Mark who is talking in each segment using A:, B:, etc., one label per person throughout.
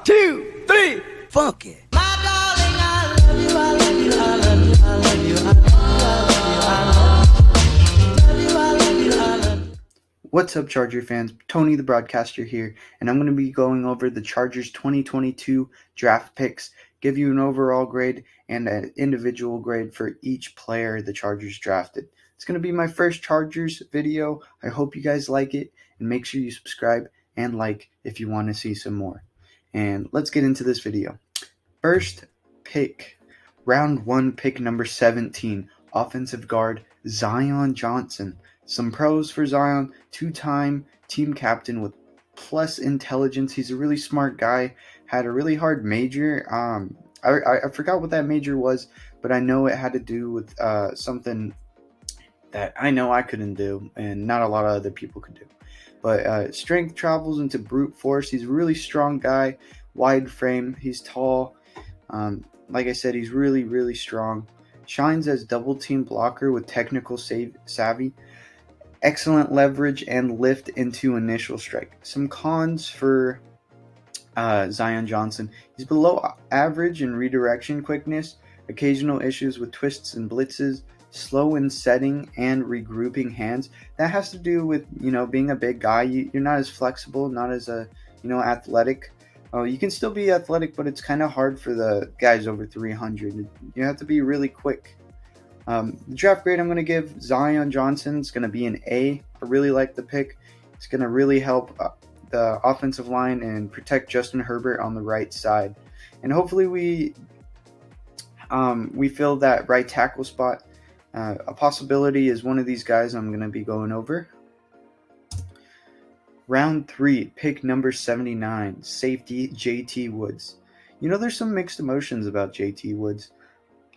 A: 2, 3, funky.
B: What's up, Charger fans? Tony the Broadcaster here, and I'm going to be going over the Chargers 2022 draft picks, give you an overall grade and an individual grade for each player the Chargers drafted. It's going to be my first Chargers video. I hope you guys like it, and make sure you subscribe and like if you want to see some more. And let's get into this video. First pick, round 1, pick number 17, offensive guard Zion Johnson. Some pros for Zion: two-time team captain with plus intelligence. He's a really smart guy. Had a really hard major. I forgot what that major was, but I know it had to do with something that I know I couldn't do and not a lot of other people could do. But strength travels into brute force. He's a really strong guy, wide frame. He's tall. Like I said, he's really, really strong. Shines as double team blocker with technical savvy. Excellent leverage and lift into initial strike. Some cons for Zion Johnson: he's below average in redirection quickness, occasional issues with twists and blitzes, slow in setting and regrouping hands. That has to do with, being a big guy. You're not as flexible, not as athletic. You can still be athletic, but it's kind of hard for the guys over 300. You have to be really quick. The draft grade I'm going to give Zion Johnson is going to be an A. I really like the pick. It's going to really help the offensive line and protect Justin Herbert on the right side. And hopefully we fill that right tackle spot. A possibility is one of these guys I'm going to be going over. Round 3, pick number 79, safety JT Woods. There's some mixed emotions about JT Woods.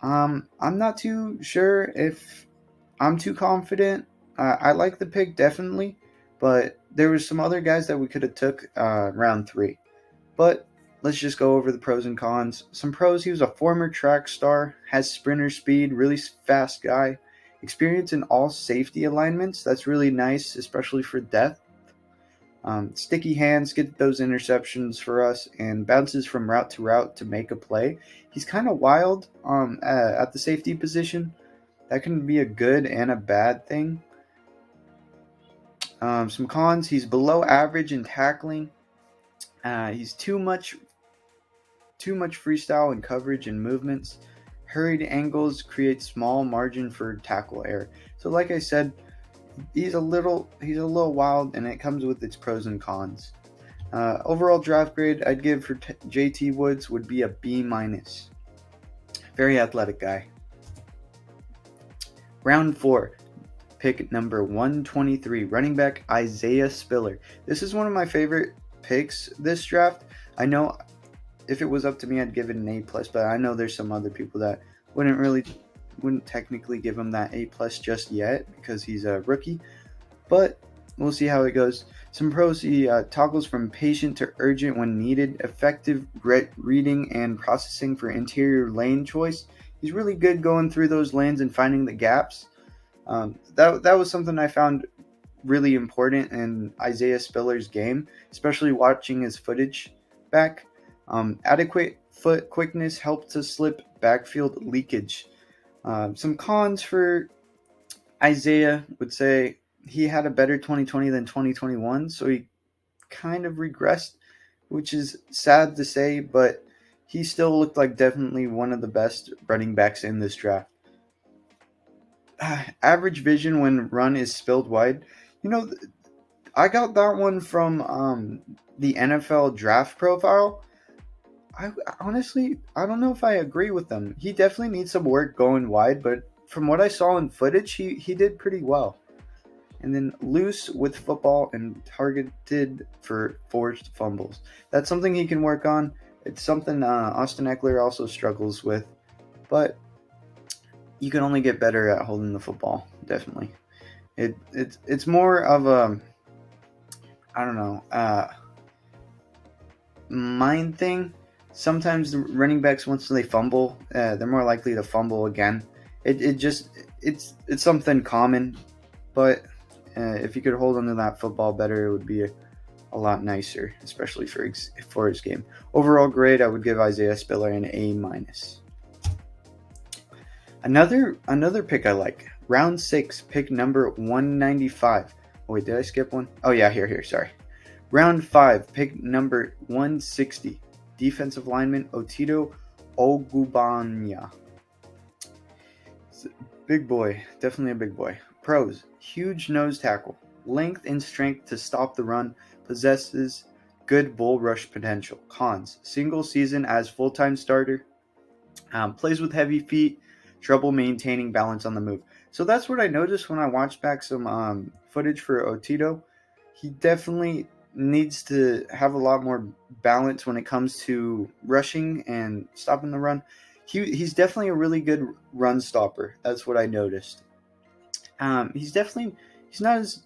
B: I'm not too sure if I'm too confident. I like the pick, definitely, but there was some other guys that we could have took round 3. But let's just go over the pros and cons. Some pros: he was a former track star, has sprinter speed, really fast guy, experience in all safety alignments. That's really nice, especially for depth. Sticky hands, get those interceptions for us, and bounces from route to make a play. He's kind of wild at the safety position. That can be a good and a bad thing. Some cons: he's below average in tackling. He's too much freestyle in coverage and movements. Hurried angles create small margin for tackle error. So like I said, he's a little wild, and it comes with its pros and cons. Overall draft grade I'd give for JT Woods would be a B-. Very athletic guy. Round 4, pick number 123, running back Isaiah Spiller. This is one of my favorite picks this draft. I know if it was up to me, I'd give it an A+, but I know there's some other people that wouldn't technically give him that A+ just yet because he's a rookie, but we'll see how it goes. Some pros: he toggles from patient to urgent when needed, effective reading and processing for interior lane choice. He's really good going through those lanes and finding the gaps. That was something I found really important in Isaiah Spiller's game, especially watching his footage back. Adequate foot quickness helped to slip backfield leakage. Some cons for Isaiah would say he had a better 2020 than 2021, so he kind of regressed, which is sad to say, but he still looked like definitely one of the best running backs in this draft. Average vision when run is spilled wide. I got that one from the NFL draft profile. I don't know if I agree with them. He definitely needs some work going wide, but from what I saw in footage, he did pretty well. And then loose with football and targeted for forced fumbles. That's something he can work on. It's something Austin Ekeler also struggles with, but you can only get better at holding the football, definitely. It's more of a, mind thing. Sometimes the running backs, once they fumble, they're more likely to fumble again. It's something common, but if you could hold onto that football better, it would be a lot nicer, especially for his game. Overall grade, I would give Isaiah Spiller an A-. Another pick I like. Round 6, pick number 195. Oh, wait, did I skip one? Oh yeah, here, sorry. Round 5, pick number 160. Defensive lineman Otito Ogbonnia. Big boy, definitely a big boy. Pros: huge nose tackle, length and strength to stop the run, possesses good bull rush potential. Cons: single season as full-time starter, plays with heavy feet, trouble maintaining balance on the move. So that's what I noticed when I watched back some footage for Otito. He definitely needs to have a lot more balance when it comes to rushing and stopping the run. He's definitely a really good run stopper. That's what I noticed. He's not as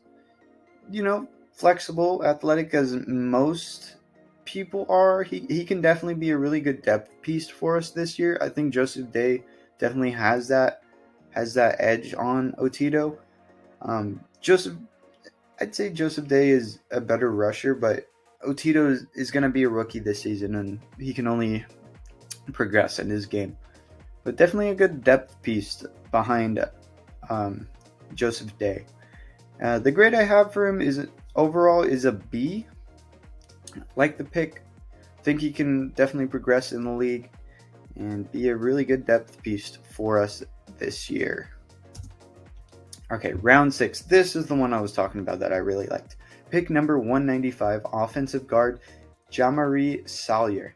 B: flexible, athletic as most people are. He can definitely be a really good depth piece for us this year. I think Joseph Day definitely has that edge on Otito. I'd say Joseph Day is a better rusher, but Otito is going to be a rookie this season, and he can only progress in his game. But definitely a good depth piece behind Joseph Day. The grade I have for him is overall is a B. Like the pick. Think he can definitely progress in the league and be a really good depth piece for us this year. Okay, round 6. This is the one I was talking about that I really liked. Pick number 195, offensive guard Jamaree Salyer.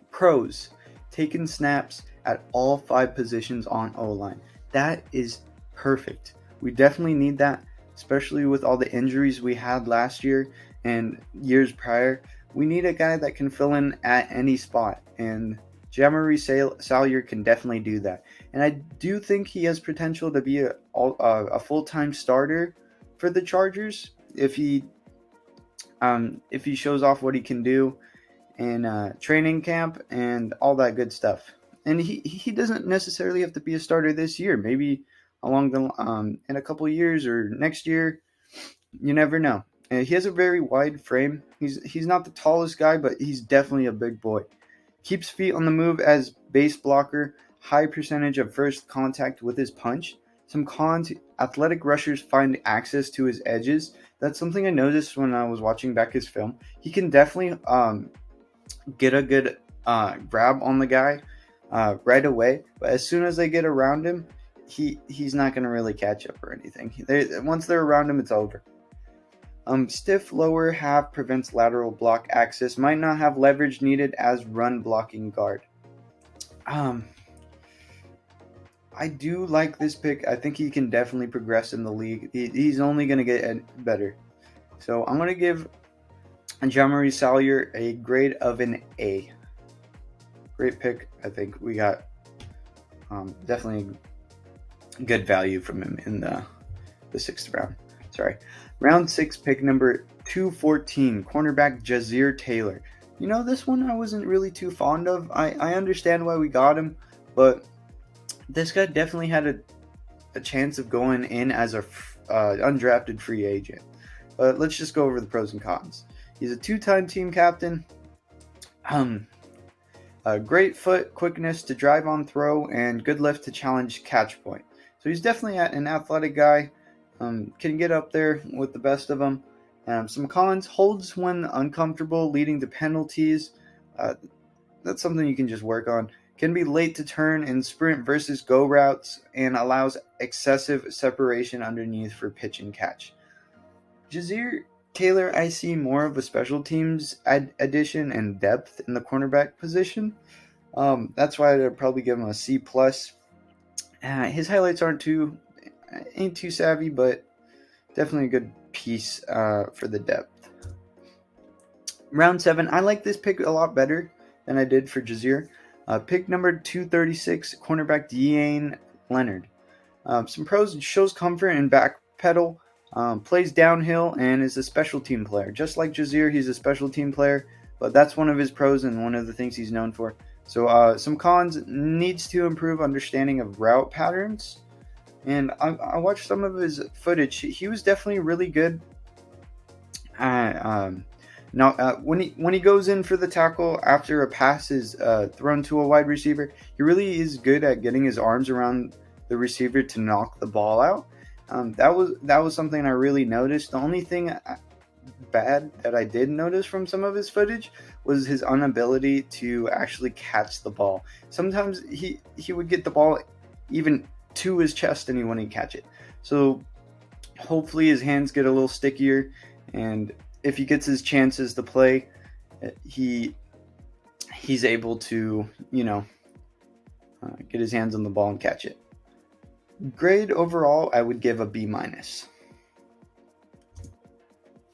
B: Pros: taken snaps at all 5 positions on O-line. That is perfect. We definitely need that, especially with all the injuries we had last year and years prior. We need a guy that can fill in at any spot, and Jamaree Salyer can definitely do that. And I do think he has potential to be a full-time starter for the Chargers if he shows off what he can do in training camp and all that good stuff. And he doesn't necessarily have to be a starter this year. Maybe along the in a couple of years or next year, you never know. And he has a very wide frame. He's not the tallest guy, but he's definitely a big boy. Keeps feet on the move as base blocker. High percentage of first contact with his punch. Some cons: athletic rushers find access to his edges. That's something I noticed when I was watching back his film. He can definitely get a good grab on the guy right away, but as soon as they get around him, he's not going to really catch up or anything. Once they're around him, it's over. Stiff lower half prevents lateral block access. Might not have leverage needed as run blocking guard. I do like this pick. I think he can definitely progress in the league. He's only going to get better. So I'm going to give Jamaree Salyer a grade of an A. Great pick. I think we got definitely good value from him in the 6th round. Round 6, pick number 214, cornerback Ja'Sir Taylor. This one I wasn't really too fond of. I understand why we got him, but this guy definitely had a chance of going in as a undrafted free agent. But let's just go over the pros and cons. He's a 2-time team captain. A great foot quickness to drive on throw and good lift to challenge catch point. So he's definitely an athletic guy. Can get up there with the best of them. Some cons: holds when uncomfortable, leading to penalties. That's something you can just work on. Can be late to turn in sprint versus go routes and allows excessive separation underneath for pitch and catch. Ja'Sir Taylor, I see more of a special teams addition and depth in the cornerback position. That's why I'd probably give him a C+. His highlights ain't too savvy, but definitely a good piece for the depth. Round 7, I like this pick a lot better than I did for Ja'Sir. Pick number 236, cornerback Deane Leonard. Some pros: shows comfort in back pedal, plays downhill, and is a special team player. Just like Ja'Sir, he's a special team player, but that's one of his pros and one of the things he's known for. So some cons: needs to improve understanding of route patterns. And I watched some of his footage. He was definitely really good Now, when he goes in for the tackle after a pass is thrown to a wide receiver, he really is good at getting his arms around the receiver to knock the ball out. That was something I really noticed. The only thing bad that I did notice from some of his footage was his inability to actually catch the ball. Sometimes he would get the ball even to his chest and he wouldn't catch it. So hopefully his hands get a little stickier, and if he gets his chances to play, he's able to, get his hands on the ball and catch it. Grade overall, I would give a B-.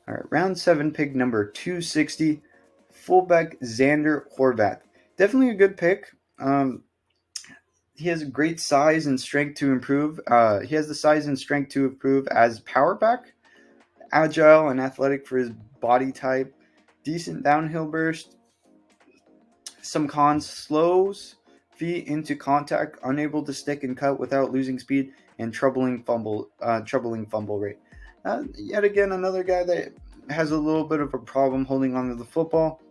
B: All right, round 7 pick number 260, fullback Zander Horvath. Definitely a good pick. He has great size and strength to improve. He has the size and strength to improve as power back, agile and athletic for his body type, decent downhill burst. Some cons: slows feet into contact, unable to stick and cut without losing speed, and troubling fumble rate. Yet again, another guy that has a little bit of a problem holding on to the football.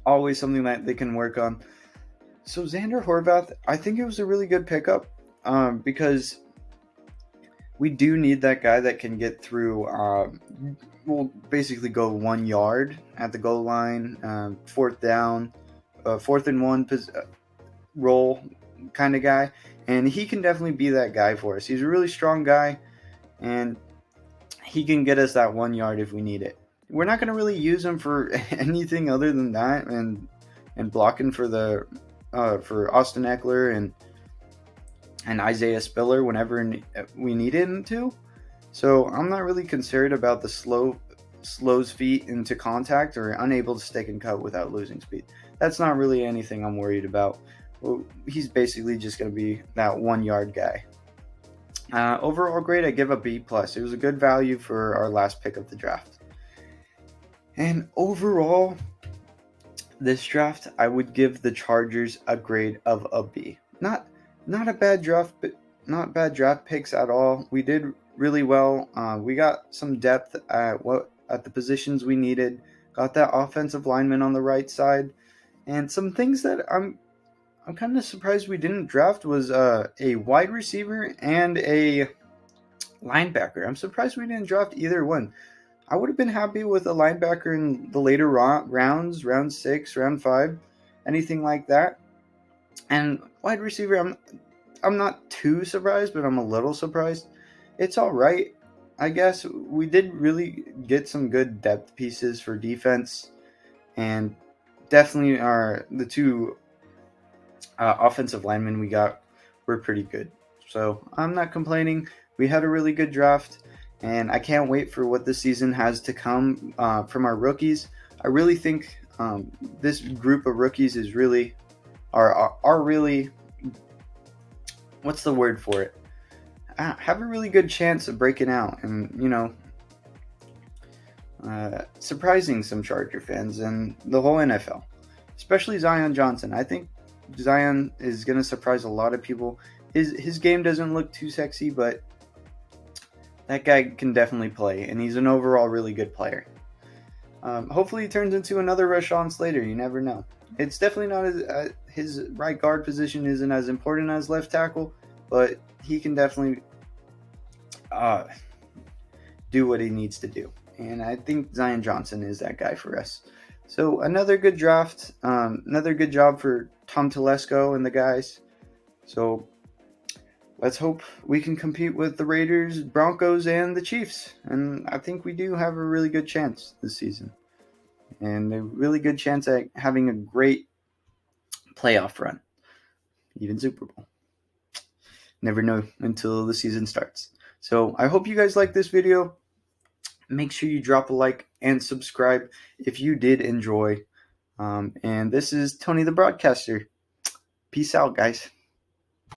B: Always something that they can work on. So Zander Horvath, I think it was a really good pickup because we do need that guy that can get through, basically go 1 yard at the goal line, fourth down, 4th and 1 roll kind of guy. And he can definitely be that guy for us. He's a really strong guy, and he can get us that 1 yard if we need it. We're not going to really use him for anything other than that, and blocking for Austin Eckler and Isaiah Spiller whenever we need him to. So I'm not really concerned about the slows feet into contact or unable to stick and cut without losing speed. That's not really anything I'm worried about. Well, he's basically just going to be that 1 yard guy. Overall grade, I give a B+. It was a good value for our last pick of the draft. And overall, this draft, I would give the Chargers a grade of a B. Not a bad draft, but not bad draft picks at all. We did really well. We got some depth at the positions we needed. Got that offensive lineman on the right side, and some things that I'm kind of surprised we didn't draft was a wide receiver and a linebacker. I'm surprised we didn't draft either one. I would have been happy with a linebacker in the later rounds, round 6, round 5, anything like that. And wide receiver, I'm not too surprised, but I'm a little surprised. It's all right, I guess. We did really get some good depth pieces for defense, and definitely the two offensive linemen we got were pretty good. So I'm not complaining. We had a really good draft, and I can't wait for what this season has to come from our rookies. I really think this group of rookies is really are really, what's the word for it? Have a really good chance of breaking out and surprising some Charger fans and the whole NFL, especially Zion Johnson. I think Zion is going to surprise a lot of people. His game doesn't look too sexy, but that guy can definitely play, and he's an overall really good player. Hopefully he turns into another Rashawn Slater. You never know. It's definitely not his right guard position isn't as important as left tackle, but he can definitely do what he needs to do. And I think Zion Johnson is that guy for us. So another good draft, another good job for Tom Telesco and the guys. So let's hope we can compete with the Raiders, Broncos, and the Chiefs. And I think we do have a really good chance this season. And a really good chance at having a great playoff run. Even Super Bowl. Never know until the season starts. So I hope you guys like this video. Make sure you drop a like and subscribe if you did enjoy. And this is Tony the Broadcaster. Peace out, guys.